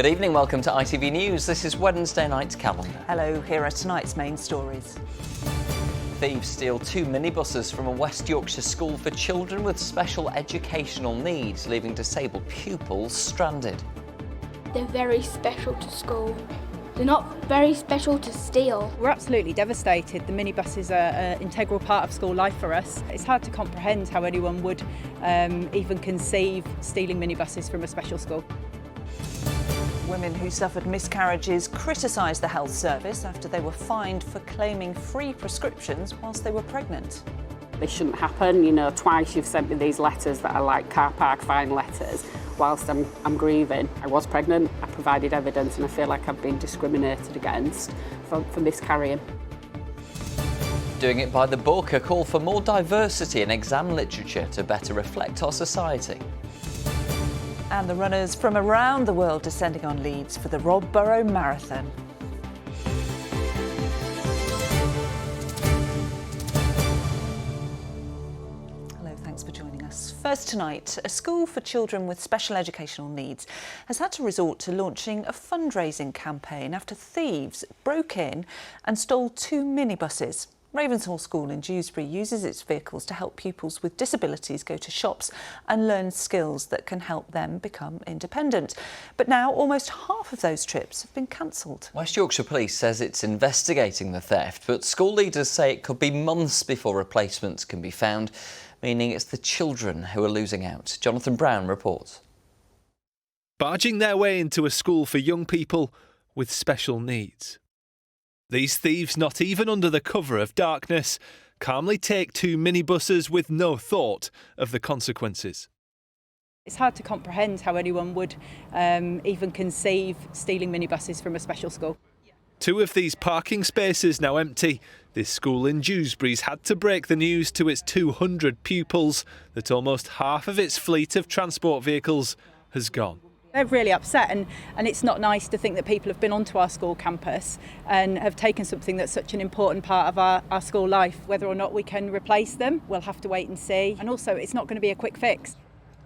Good evening, welcome to ITV News. This is Wednesday night's calendar. Hello, here are tonight's main stories. Thieves steal 2 minibuses from a West Yorkshire school for children with special educational needs, leaving disabled pupils stranded. They're very special to school. They're not very special to steal. We're absolutely devastated. The minibuses are an integral part of school life for us. It's hard to comprehend how anyone would even conceive stealing minibuses from a special school. Women who suffered miscarriages criticised the health service after they were fined for claiming free prescriptions whilst they were pregnant. This shouldn't happen. You know, twice you've sent me these letters that are like car park fine letters whilst I'm grieving. I was pregnant, I provided evidence, and I feel like I've been discriminated against for miscarrying. Doing it by the book, a call for more diversity in exam literature to better reflect our society. And the runners from around the world descending on Leeds for the Robborough Marathon. Hello, thanks for joining us. First tonight, a school for children with special educational needs has had to resort to launching a fundraising campaign after thieves broke in and stole 2 minibuses. Ravensall School in Dewsbury uses its vehicles to help pupils with disabilities go to shops and learn skills that can help them become independent. But now almost half of those trips have been cancelled. West Yorkshire Police says it's investigating the theft, but school leaders say it could be months before replacements can be found, meaning it's the children who are losing out. Jonathan Brown reports. Barging their way into a school for young people with special needs. These thieves, not even under the cover of darkness, calmly take 2 minibuses with no thought of the consequences. It's hard to comprehend how anyone would even conceive stealing minibuses from a special school. 2 of these parking spaces now empty. This school in Dewsbury's had to break the news to its 200 pupils that almost half of its fleet of transport vehicles has gone. They're really upset, and it's not nice to think that people have been onto our school campus and have taken something that's such an important part of our school life. Whether or not we can replace them, we'll have to wait and see. And also, it's not going to be a quick fix.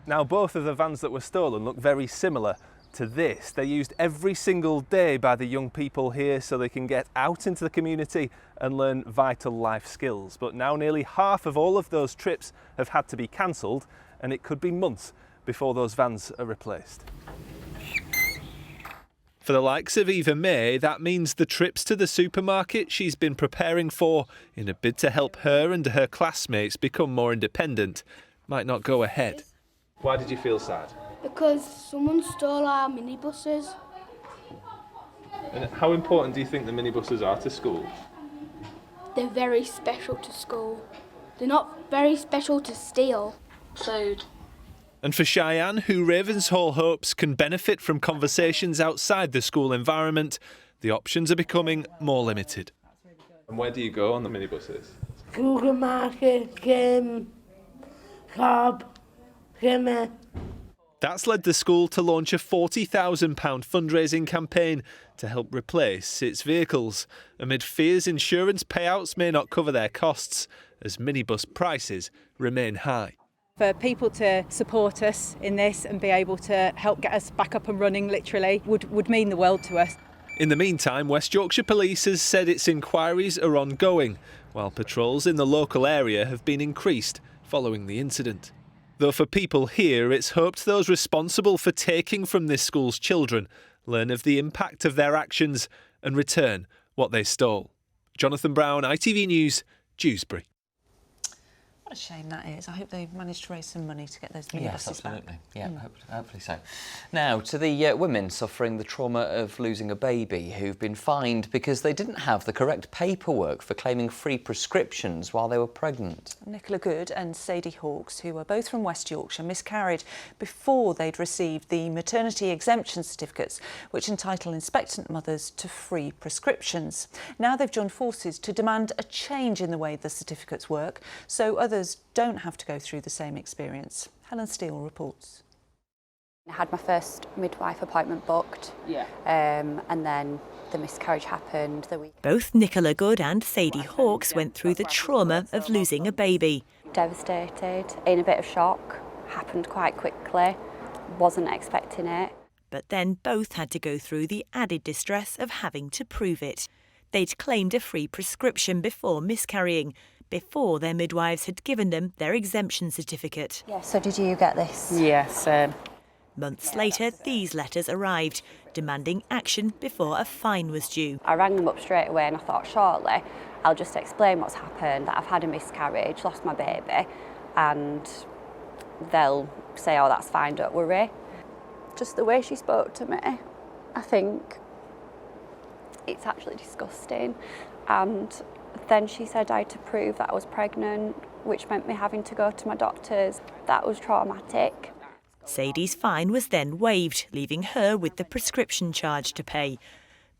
Now, both of the vans that were stolen look very similar to this. They're used every single day by the young people here so they can get out into the community and learn vital life skills. But now nearly half of all of those trips have had to be cancelled, and it could be months before those vans are replaced. For the likes of Eva May, that means the trips to the supermarket she's been preparing for in a bid to help her and her classmates become more independent might not go ahead. Why did you feel sad? Because someone stole our minibuses. And how important do you think the minibuses are to school? They're very special to school. They're not very special to steal. And for Cheyenne, who Ravensall hopes can benefit from conversations outside the school environment, the options are becoming more limited. And where do you go on the minibuses? Supermarket, Cobb, Kimmer. That's led the school to launch a £40,000 fundraising campaign to help replace its vehicles, amid fears insurance payouts may not cover their costs as minibus prices remain high. For people to support us in this and be able to help get us back up and running, literally, would mean the world to us. In the meantime, West Yorkshire Police has said its inquiries are ongoing, while patrols in the local area have been increased following the incident. Though for people here, it's hoped those responsible for taking from this school's children learn of the impact of their actions and return what they stole. Jonathan Brown, ITV News, Dewsbury. What a shame that is. I hope they've managed to raise some money to get those minibuses Yes, absolutely. back. Yeah, hopefully so. Now, to the women suffering the trauma of losing a baby who've been fined because they didn't have the correct paperwork for claiming free prescriptions while they were pregnant. Nicola Good and Sadie Hawkes, who are both from West Yorkshire, miscarried before they'd received the maternity exemption certificates, which entitle expectant mothers to free prescriptions. Now they've joined forces to demand a change in the way the certificates work, so others don't have to go through the same experience. Helen Steele reports. I had my first midwife appointment booked, and then the miscarriage happened the week. Both Nicola Good and Sadie Hawkes went through the trauma of losing a baby. Devastated, in a bit of shock, happened quite quickly, wasn't expecting it. But then both had to go through the added distress of having to prove it. They'd claimed a free prescription before miscarrying, before their midwives had given them their exemption certificate. Yeah, so did you get this? Yes. Months later, these letters arrived, demanding action before a fine was due. I rang them up straight away and I thought, shortly, I'll just explain what's happened, that I've had a miscarriage, lost my baby, and they'll say, oh, that's fine, don't worry. Just the way she spoke to me, I think it's actually disgusting. And then she said I had to prove that I was pregnant, which meant me having to go to my doctors. That was traumatic. Sadie's fine was then waived, leaving her with the prescription charge to pay.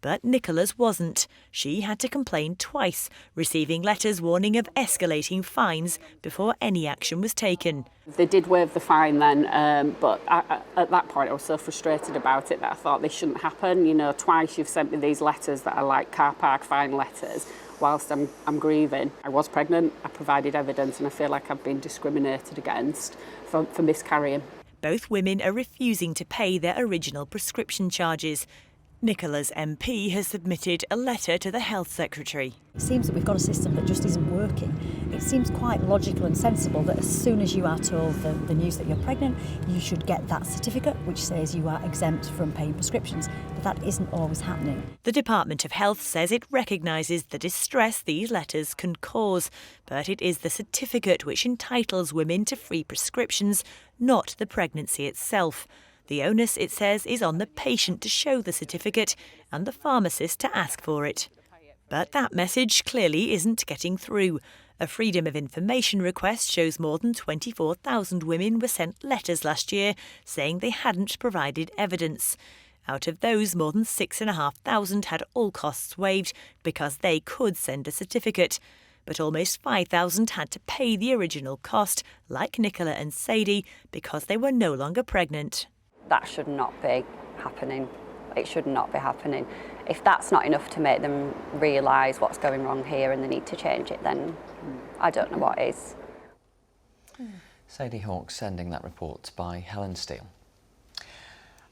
But Nicola's wasn't. She had to complain twice, receiving letters warning of escalating fines before any action was taken. They did waive the fine then, but at that point I was so frustrated about it that I thought this shouldn't happen. You know, twice you've sent me these letters that are like car park fine letters whilst I'm grieving. I was pregnant, I provided evidence, and I feel like I've been discriminated against for miscarrying. Both women are refusing to pay their original prescription charges. Nicola's MP has submitted a letter to the Health Secretary. It seems that we've got a system that just isn't working. It seems quite logical and sensible that as soon as you are told the news that you're pregnant, you should get that certificate which says you are exempt from paying prescriptions. But that isn't always happening. The Department of Health says it recognises the distress these letters can cause, but it is the certificate which entitles women to free prescriptions, not the pregnancy itself. The onus, it says, is on the patient to show the certificate and the pharmacist to ask for it. But that message clearly isn't getting through. A Freedom of Information request shows more than 24,000 women were sent letters last year saying they hadn't provided evidence. Out of those, more than 6,500 had all costs waived because they could send a certificate. But almost 5,000 had to pay the original cost, like Nicola and Sadie, because they were no longer pregnant. That should not be happening. It should not be happening. If that's not enough to make them realise what's going wrong here and they need to change it, then I don't know what is. Sadie Hawkes sending that report by Helen Steele.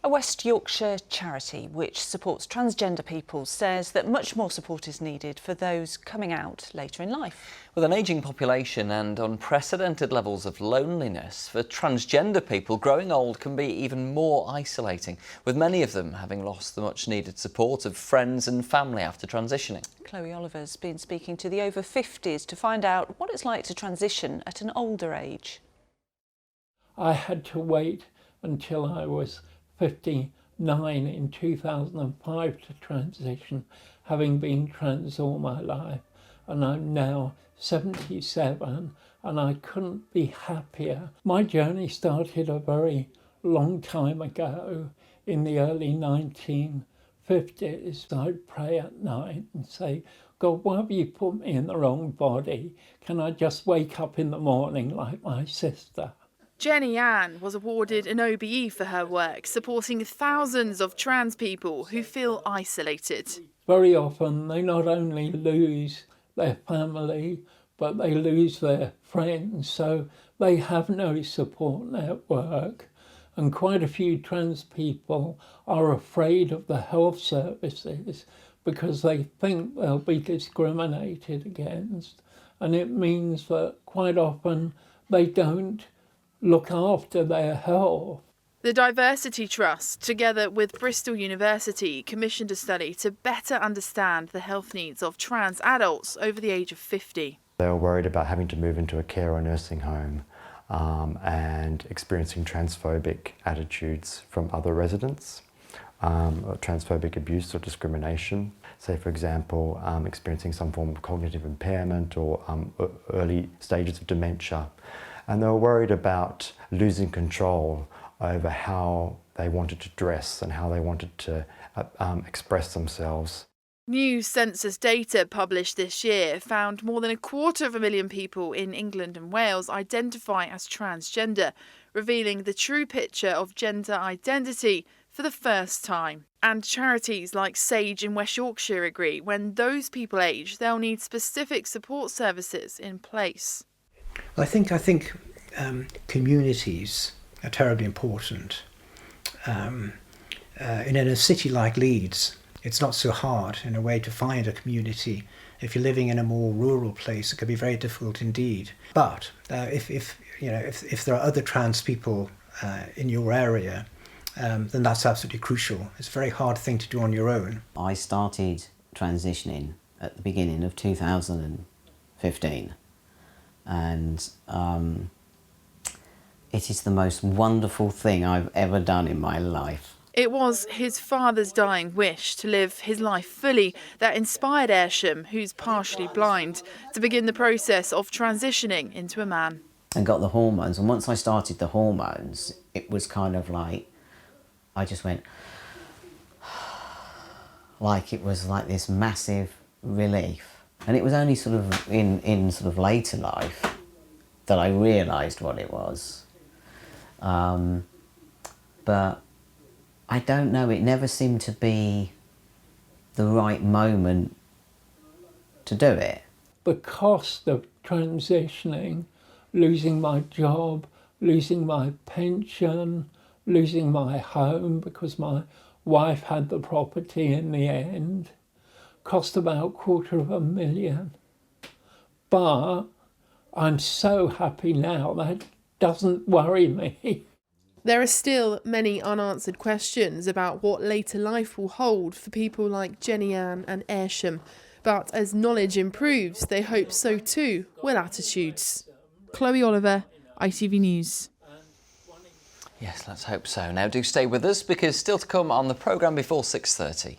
A West Yorkshire charity which supports transgender people says that much more support is needed for those coming out later in life. With an ageing population and unprecedented levels of loneliness, for transgender people, growing old can be even more isolating, with many of them having lost the much needed support of friends and family after transitioning. Chloe Oliver's been speaking to the over 50s to find out what it's like to transition at an older age. I had to wait until I was 59 in 2005 to transition, having been trans all my life, and I'm now 77 and I couldn't be happier. My journey started a very long time ago in the early 1950s. I'd pray at night and say, God, why have you put me in the wrong body? Can I just wake up in the morning like my sister? Jenny Ann was awarded an OBE for her work, supporting thousands of trans people who feel isolated. Very often they not only lose their family, but they lose their friends, so they have no support network. And quite a few trans people are afraid of the health services because they think they'll be discriminated against. And it means that quite often they don't look after their health. The Diversity Trust, together with Bristol University, commissioned a study to better understand the health needs of trans adults over the age of 50. They were worried about having to move into a care or nursing home and experiencing transphobic attitudes from other residents, transphobic abuse or discrimination. Say, for example, experiencing some form of cognitive impairment or early stages of dementia. And they were worried about losing control over how they wanted to dress and how they wanted to express themselves. New census data published this year found more than 250,000 people in England and Wales identify as transgender, revealing the true picture of gender identity for the first time. And charities like Sage in West Yorkshire agree when those people age, they'll need specific support services in place. I think communities are terribly important. in a city like Leeds, it's not so hard in a way to find a community. If you're living in a more rural place, it can be very difficult indeed. But if there are other trans people in your area, then that's absolutely crucial. It's a very hard thing to do on your own. I started transitioning at the beginning of 2015, and it is the most wonderful thing I've ever done in my life. It was his father's dying wish to live his life fully that inspired Ayrsham, who's partially blind, to begin the process of transitioning into a man. And got the hormones, and once I started the hormones, it was kind of like, I just went, like it was like this massive relief. And it was only sort of in sort of later life that I realised what it was. But I don't know, it never seemed to be the right moment to do it. The cost of transitioning, losing my job, losing my pension, losing my home because my wife had the property in the end, cost about $250,000. But I'm so happy now that doesn't worry me. There are still many unanswered questions about what later life will hold for people like Jenny Ann and Ayrsham. But as knowledge improves, they hope so too will attitudes. Chloe Oliver, ITV News. Yes, let's hope so. Now do stay with us because still to come on the programme before 6:30.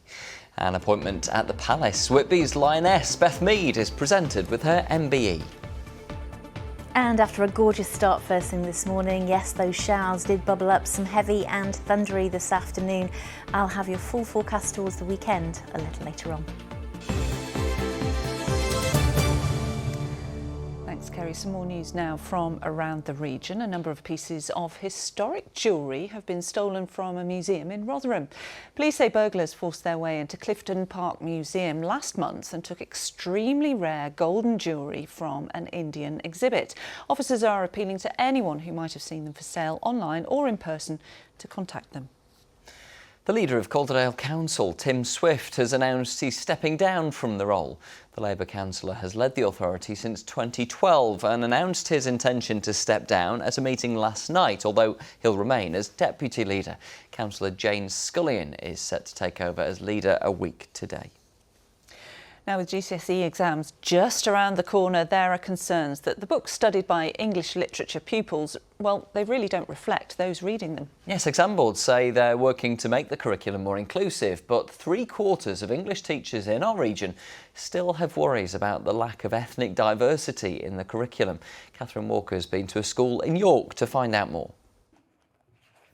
An appointment at the Palace. Whitby's Lioness Beth Mead is presented with her MBE. And after a gorgeous start first thing this morning, yes, those showers did bubble up, some heavy and thundery this afternoon. I'll have your full forecast towards the weekend a little later on. Thanks, Kerry. Some more news now from around the region. A number of pieces of historic jewellery have been stolen from a museum in Rotherham. Police say burglars forced their way into Clifton Park Museum last month and took extremely rare golden jewellery from an Indian exhibit. Officers are appealing to anyone who might have seen them for sale online or in person to contact them. The leader of Calderdale Council, Tim Swift, has announced he's stepping down from the role. The Labour councillor has led the authority since 2012 and announced his intention to step down at a meeting last night, although he'll remain as deputy leader. Councillor Jane Scullion is set to take over as leader a week today. Now, with GCSE exams just around the corner, there are concerns that the books studied by English literature pupils, well, they really don't reflect those reading them. Yes, exam boards say they're working to make the curriculum more inclusive, but 3/4 of English teachers in our region still have worries about the lack of ethnic diversity in the curriculum. Catherine Walker's been to a school in York to find out more.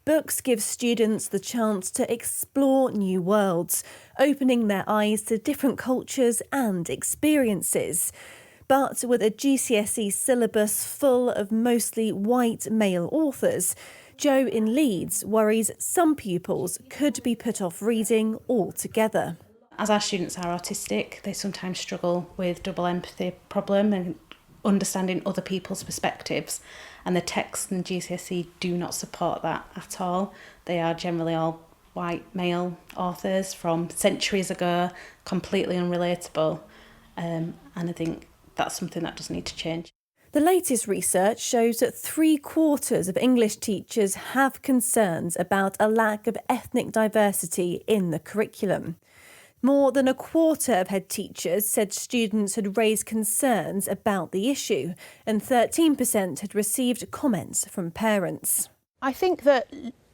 Books give students the chance to explore new worlds, opening their eyes to different cultures and experiences. But with a GCSE syllabus full of mostly white male authors, Jo in Leeds worries some pupils could be put off reading altogether. As our students are autistic, they sometimes struggle with double empathy problem and understanding other people's perspectives, and the texts in GCSE do not support that at all. They are generally all white male authors from centuries ago, completely unrelatable, and I think that's something that does need to change. The latest research shows that 3/4 of English teachers have concerns about a lack of ethnic diversity in the curriculum. More than 1/4 of head teachers said students had raised concerns about the issue, and 13% had received comments from parents. I think that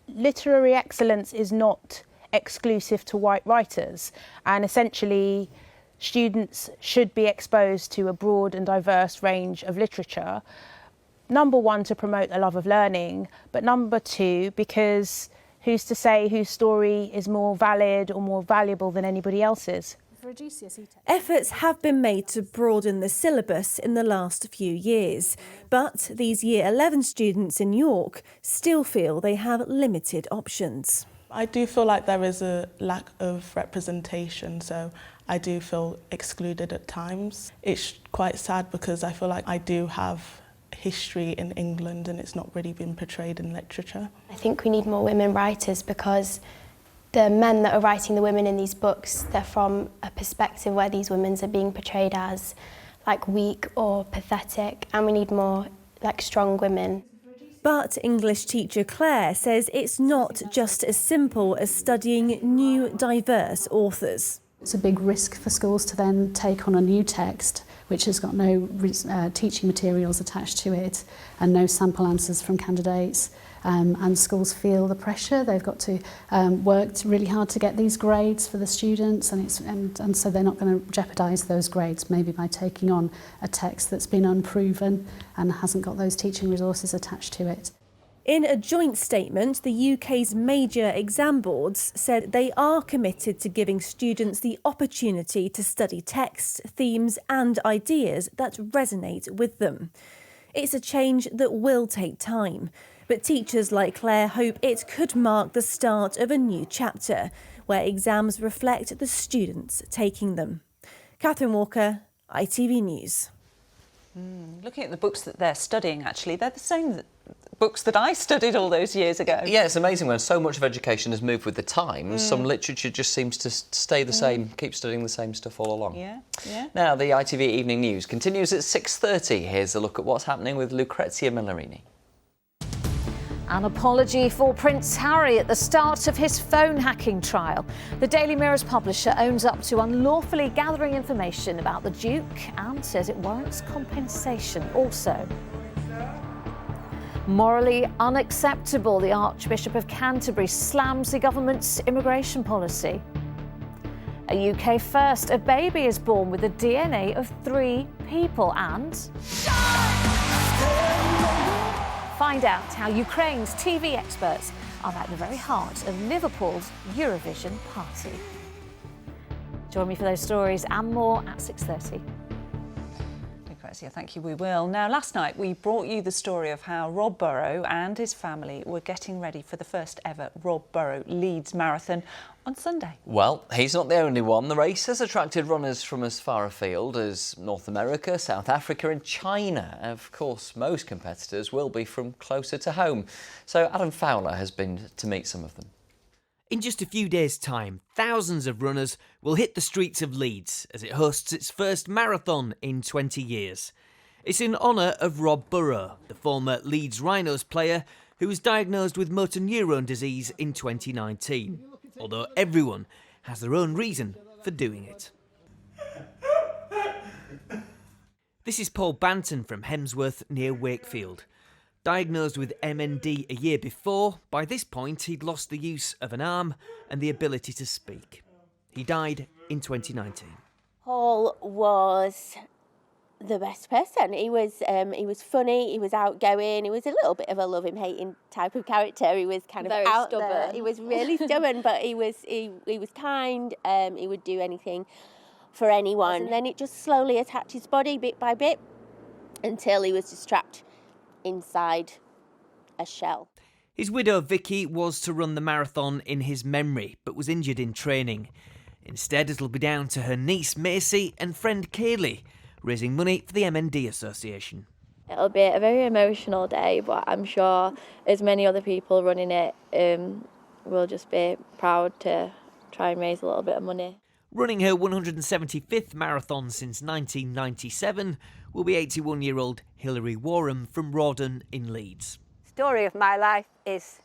literary excellence is not exclusive to white writers, and essentially students should be exposed to a broad and diverse range of literature. Number one, to promote a love of learning, but number two, because who's to say whose story is more valid or more valuable than anybody else's? Efforts have been made to broaden the syllabus in the last few years, but these Year 11 students in York still feel they have limited options. I do feel like there is a lack of representation, so I do feel excluded at times. It's quite sad because I feel like I do have history in England and it's not really been portrayed in literature. I think we need more women writers because The men that are writing the women in these books, they're from a perspective where these women are being portrayed as like weak or pathetic, and we need more like strong women. But English teacher Claire says it's not just as simple as studying new, diverse authors. It's a big risk for schools to then take on a new text which has got no teaching materials attached to it and no sample answers from candidates. And schools feel the pressure. They've got to work really hard to get these grades for the students, and so they're not going to jeopardise those grades maybe by taking on a text that's been unproven and hasn't got those teaching resources attached to it. In a joint statement, the UK's major exam boards said they are committed to giving students the opportunity to study texts, themes and ideas that resonate with them. It's a change that will take time, but teachers like Claire hope it could mark the start of a new chapter, where exams reflect the students taking them. Catherine Walker, ITV News. Looking at the books that they're studying, actually, they're the same books that I studied all those years ago. Yeah, it's amazing when so much of education has moved with the times. Some literature just seems to stay the same, keep studying the same stuff all along. Yeah, yeah. Now, the ITV Evening News continues at 6:30. Here's a look at what's happening with Lucrezia Millarini. An apology for Prince Harry at the start of his phone hacking trial. The Daily Mirror's publisher owns up to unlawfully gathering information about the Duke and says it warrants compensation. Also, morally unacceptable, the Archbishop of Canterbury slams the government's immigration policy. A UK first, a baby is born with the DNA of 3 people, and find out how Ukraine's TV experts are at the very heart of Liverpool's Eurovision party. Join me for those stories and more at 6:30. Lucrezia, thank you, we will. Now, last night we brought you the story of how Rob Burrow and his family were getting ready for the first ever Rob Burrow Leeds Marathon on Sunday. Well, he's not the only one. The race has attracted runners from as far afield as North America, South Africa and China. Of course, most competitors will be from closer to home. So Adam Fowler has been to meet some of them. In just a few days' time, thousands of runners will hit the streets of Leeds as it hosts its first marathon in 20 years. It's in honour of Rob Burrow, the former Leeds Rhinos player who was diagnosed with motor neurone disease in 2019. Although everyone has their own reason for doing it. This is Paul Banton from Hemsworth near Wakefield. Diagnosed with MND a year before, by this point he'd lost the use of an arm and the ability to speak. He died in 2019. Paul was the best person. He was funny, he was outgoing, he was a little bit of a love him hating type of character. He was kind of Very out stubborn. there. He was really stubborn, but he was kind. He would do anything for anyone. And then it just slowly attacked his body bit by bit until he was just trapped inside a shell. His widow Vicky was to run the marathon in his memory, but was injured in training. Instead, it'll be down to her niece Macy and friend Kaylee, raising money for the MND Association. It'll be a very emotional day, but I'm sure as many other people running it will just be proud to try and raise a little bit of money. Running her 175th marathon since 1997 will be 81-year-old Hilary Warham from Rawdon in Leeds. Story of my life is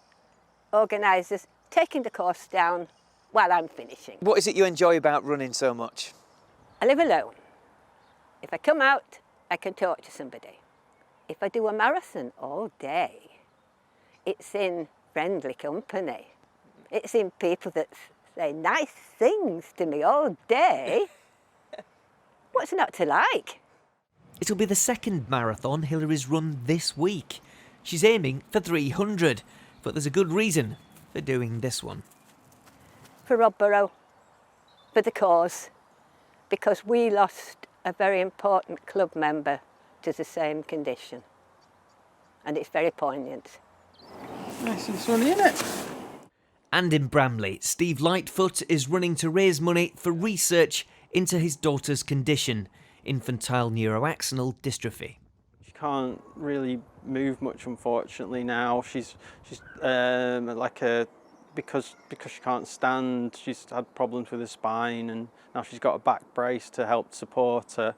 organisers taking the course down while I'm finishing. What is it you enjoy about running so much? I live alone. If I come out, I can talk to somebody. If I do a marathon all day, it's in friendly company. It's in people that say nice things to me all day. What's not to like? It'll be the second marathon Hilary's run this week. She's aiming for 300, but there's a good reason for doing this one. For Rob Burrow, for the cause, because we lost a very important club member to the same condition. And it's very poignant. Nice and sunny, isn't it? And in Bramley, Steve Lightfoot is running to raise money for research into his daughter's condition, infantile neuroaxonal dystrophy. She can't really move much, unfortunately, now. She's like a because she can't stand, she's had problems with her spine, and now she's got a back brace to help support her.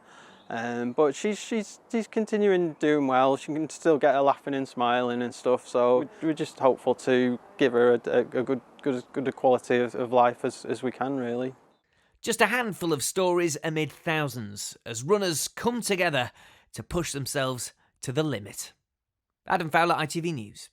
But she's continuing doing well. She can still get her laughing and smiling and stuff. So we're just hopeful to give her a good quality of life as we can, really. Just a handful of stories amid thousands as runners come together to push themselves to the limit. Adam Fowler, ITV News.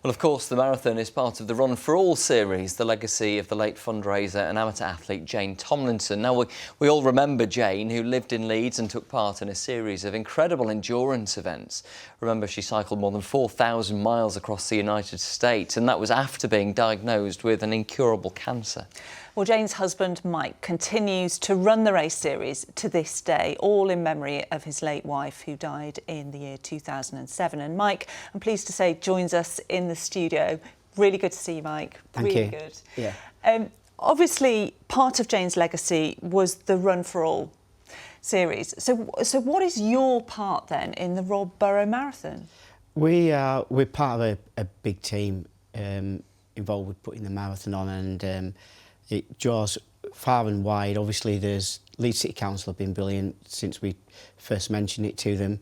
Well, of course, the marathon is part of the Run for All series, the legacy of the late fundraiser and amateur athlete Jane Tomlinson. Now, we all remember Jane, who lived in Leeds and took part in a series of incredible endurance events. Remember, she cycled more than 4,000 miles across the United States, and that was after being diagnosed with an incurable cancer. Well, Jane's husband, Mike, continues to run the race series to this day, all in memory of his late wife, who died in the year 2007. And Mike, I'm pleased to say, joins us in the studio. Really good to see you, Mike. Thank really you. Good. Yeah. Obviously, part of Jane's legacy was the Run for All series. So what is your part then in the Rob Borough Marathon? We're part of a big team involved with putting the marathon on, and it draws far and wide. Obviously, Leeds City Council have been brilliant since we first mentioned it to them.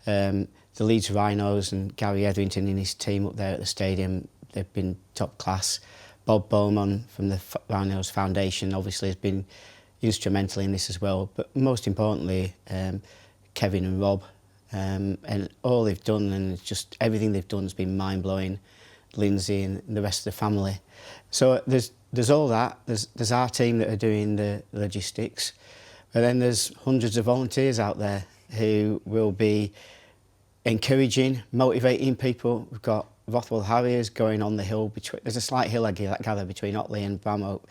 The Leeds Rhinos and Gary Etherington and his team up there at the stadium, they've been top class. Bob Bowman from the Rhinos Foundation obviously has been instrumental in this as well. But most importantly, Kevin and Rob, and all they've done, and just everything they've done has been mind-blowing. Lindsay and the rest of the family. So there's all that. There's our team that are doing the logistics, but then there's hundreds of volunteers out there who will be encouraging, motivating people. We've got Rothwell Harriers going on the hill. There's a slight hill, I gather, between Otley and Bramhope,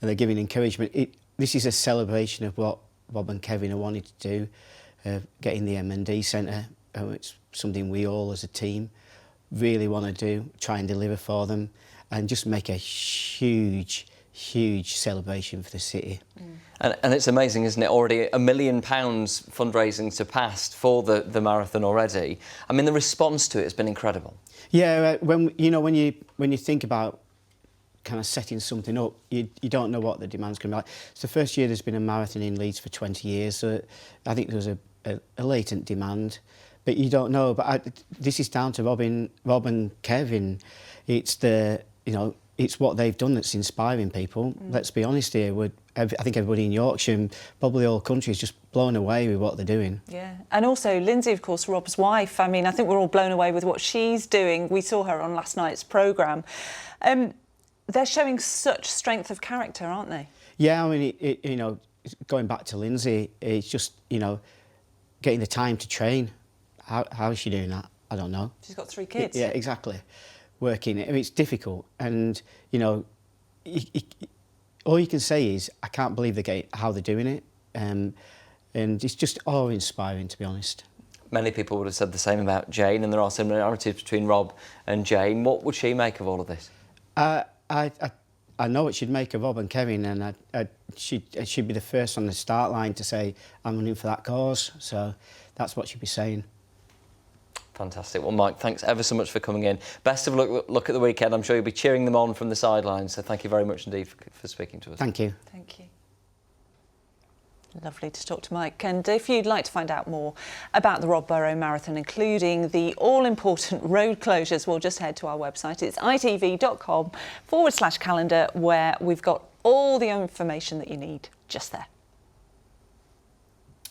and they're giving encouragement. This is a celebration of what Rob and Kevin have wanted to do, getting the M&D Centre. It's something we all as a team really want to do, try and deliver for them, and just make a huge celebration for the city. And it's amazing, isn't it? Already £1 million fundraising surpassed for the marathon already. I mean, the response to it has been incredible. Yeah, when you think about kind of setting something up, you don't know what the demand's going to be like. It's the first year there's been a marathon in Leeds for 20 years, so I think there was a latent demand. But you don't know. But this is down to Rob and Kevin. It's it's what they've done that's inspiring people. Let's be honest here. I think everybody in Yorkshire and probably all country is just blown away with what they're doing. Yeah, and also Lindsay, of course, Rob's wife. I mean, I think we're all blown away with what she's doing. We saw her on last night's programme. They're showing such strength of character, aren't they? Yeah, I mean, going back to Lindsay, it's just getting the time to train. How is she doing that? I don't know. She's got 3 kids. Yeah, exactly. Working. I mean, it's difficult. And, all you can say is, I can't believe how they're doing it. And it's just awe-inspiring, to be honest. Many people would have said the same about Jane, and there are similarities between Rob and Jane. What would she make of all of this? I know what she'd make of Rob and Kevin, and she'd be the first on the start line to say, I'm running for that cause. So that's what she'd be saying. Fantastic. Well, Mike, thanks ever so much for coming in. Best of luck at the weekend. I'm sure you'll be cheering them on from the sidelines. So thank you very much indeed for speaking to us. Thank you. Thank you. Lovely to talk to Mike. And if you'd like to find out more about the Rob Borough Marathon, including the all-important road closures, well, just head to our website. It's itv.com/calendar, where we've got all the information that you need just there.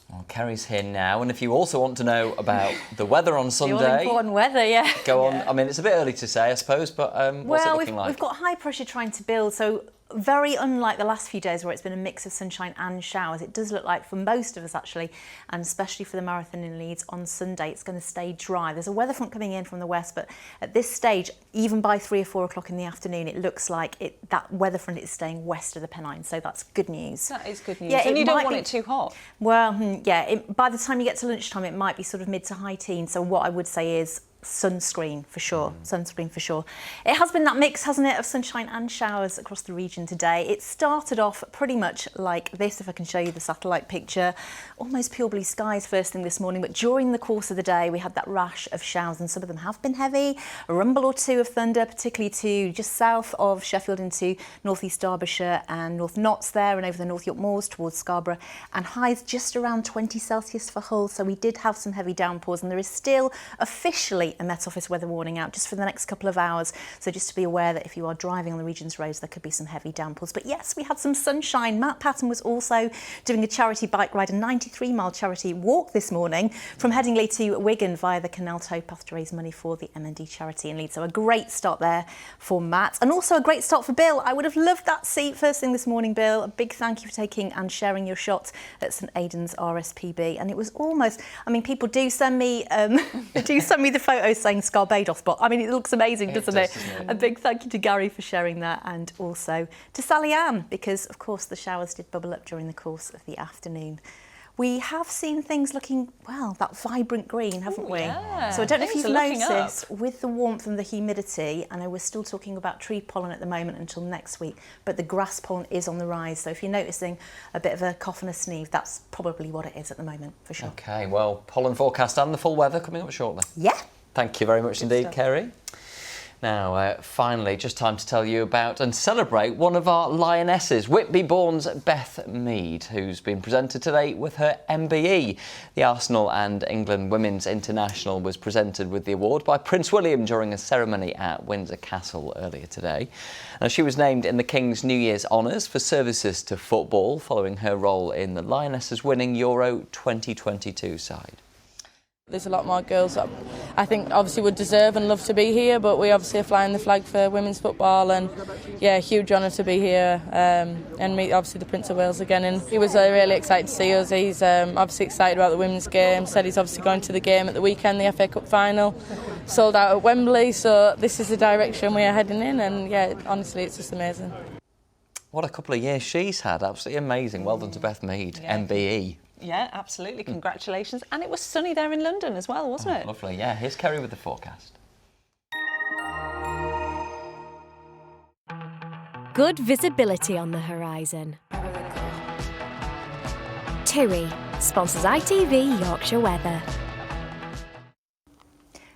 Well, Kerry's here now, and if you also want to know about the weather on Sunday... The all-important weather, yeah. Go on. I mean, it's a bit early to say, I suppose, but what's it looking like? We've got high pressure trying to build, so very unlike the last few days where it's been a mix of sunshine and showers. It does look like for most of us, actually, and especially for the marathon in Leeds on Sunday, it's going to stay dry. There's a weather front coming in from the west, but at this stage, even by 3 or 4 o'clock in the afternoon, it looks like that weather front is staying west of the Pennines, so that's good news. That is good news. Yeah, and you don't want it too hot. Well, yeah, by the time you get to lunchtime, it might be sort of mid to high teens. So what I would say is sunscreen for sure. Sunscreen for sure. It has been that mix, hasn't it, of sunshine and showers across the region today. It started off pretty much like this, if I can show you the satellite picture. Almost pure blue skies first thing this morning, but during the course of the day we had that rash of showers, and some of them have been heavy. A rumble or two of thunder, particularly to just south of Sheffield into North East Derbyshire and North Notts there, and over the North York Moors towards Scarborough, and highs just around 20 Celsius for Hull. So we did have some heavy downpours, and there is still officially a Met Office weather warning out just for the next couple of hours. So just to be aware that if you are driving on the region's roads, there could be some heavy downpours. But yes, we had some sunshine. Matt Patton was also doing a charity bike ride, a 93-mile charity walk this morning from Headingley to Wigan via the Canal Towpath to raise money for the MND charity in Leeds. So a great start there for Matt, and also a great start for Bill. I would have loved that seat first thing this morning, Bill. A big thank you for taking and sharing your shot at St Aidan's RSPB. And it was almost, I mean, people do send me the photos saying Scarbados, but I mean, it looks amazing, doesn't it? A big thank you to Gary for sharing that, and also to Sally Ann, because of course the showers did bubble up during the course of the afternoon. We have seen things looking, well, that vibrant green, haven't we? Yeah. So I don't know if Things you've are looking noticed, with the warmth and the humidity, I know we're still talking about tree pollen at the moment until next week, but the grass pollen is on the rise. So if you're noticing a bit of a cough and a sneeze, that's probably what it is at the moment, for sure. OK, well, pollen forecast and the full weather coming up shortly. Yeah. Thank you very much indeed, stuff. Kerry. Now, finally, just time to tell you about and celebrate one of our lionesses, Whitby-born's Beth Mead, who's been presented today with her MBE. The Arsenal and England Women's International was presented with the award by Prince William during a ceremony at Windsor Castle earlier today. Now, she was named in the King's New Year's honours for services to football, following her role in the Lionesses winning Euro 2022 side. There's a lot more girls that I think obviously would deserve and love to be here, but we obviously are flying the flag for women's football, and yeah, huge honour to be here and meet obviously the Prince of Wales again. And he was really excited to see us. He's obviously excited about the women's game, said he's obviously going to the game at the weekend, the FA Cup final, sold out at Wembley, so this is the direction we are heading in, and yeah, honestly it's just amazing. What a couple of years she's had, absolutely amazing. Well done to Beth Mead, MBE. Yeah, absolutely. Congratulations. And it was sunny there in London as well, wasn't it? Lovely, yeah. Here's Kerry with the forecast. Good visibility on the horizon. TUI sponsors ITV Yorkshire Weather.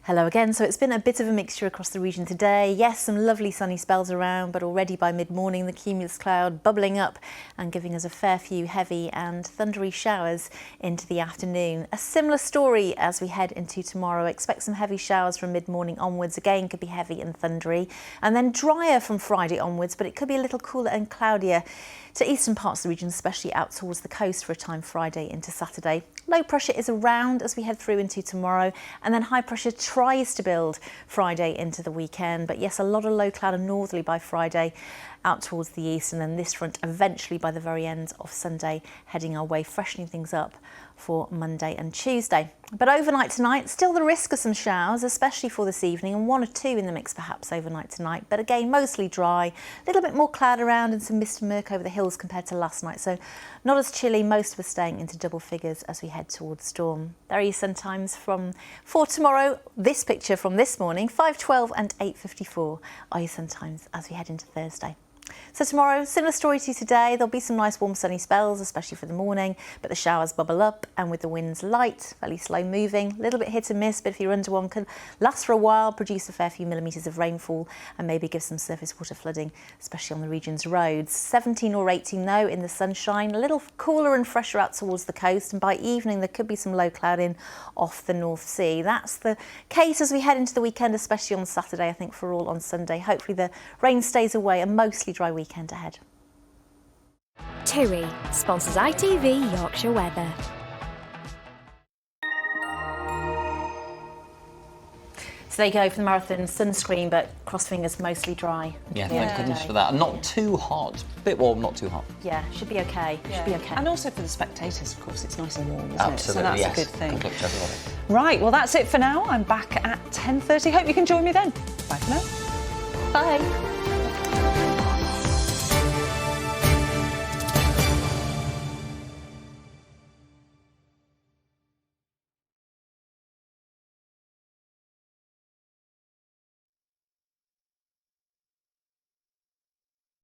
Hello again. So it's been a bit of a mixture across the region today. Yes, some lovely sunny spells around, but already by mid-morning the cumulus cloud bubbling up and giving us a fair few heavy and thundery showers into the afternoon. A similar story as we head into tomorrow. Expect some heavy showers from mid-morning onwards. Again, could be heavy and thundery, and then drier from Friday onwards, but it could be a little cooler and cloudier to eastern parts of the region, especially out towards the coast for a time Friday into Saturday. Low pressure is around as we head through into tomorrow, and then high pressure tries to build Friday into the weekend. But yes, a lot of low cloud and northerly by Friday out towards the east, and then this front eventually by the very end of Sunday heading our way, freshening things up for Monday and Tuesday. But overnight tonight, still the risk of some showers, especially for this evening, and one or two in the mix perhaps overnight tonight. But again, mostly dry, a little bit more cloud around and some mist and murk over the hills compared to last night. So not as chilly, most of us staying into double figures as we head towards storm. There are your sun times for tomorrow. This picture from this morning, 5:12 and 8:54 are your sun times as we head into Thursday. So tomorrow, similar story to today. There'll be some nice warm sunny spells, especially for the morning, but the showers bubble up, and with the winds light, fairly slow moving, a little bit hit and miss, but if you're under one, can last for a while, produce a fair few millimetres of rainfall and maybe give some surface water flooding, especially on the region's roads. 17 or 18 though in the sunshine, a little cooler and fresher out towards the coast, and by evening there could be some low clouding off the North Sea. That's the case as we head into the weekend, especially on Saturday, I think for all on Sunday. Hopefully the rain stays away, a mostly dry weekend ahead. TUI sponsors ITV Yorkshire Weather. So there you go for the marathon sunscreen, but cross fingers, mostly dry. Yeah, thank goodness for that. And not too hot. A bit warm, not too hot. Yeah, should be okay. Yeah. Should be okay. And also for the spectators, of course, it's nice and warm, isn't Absolutely, it? So that's yes. a good thing. Good luck to everybody. Right, well, that's it for now. I'm back at 10:30. Hope you can join me then. Bye for now. Bye.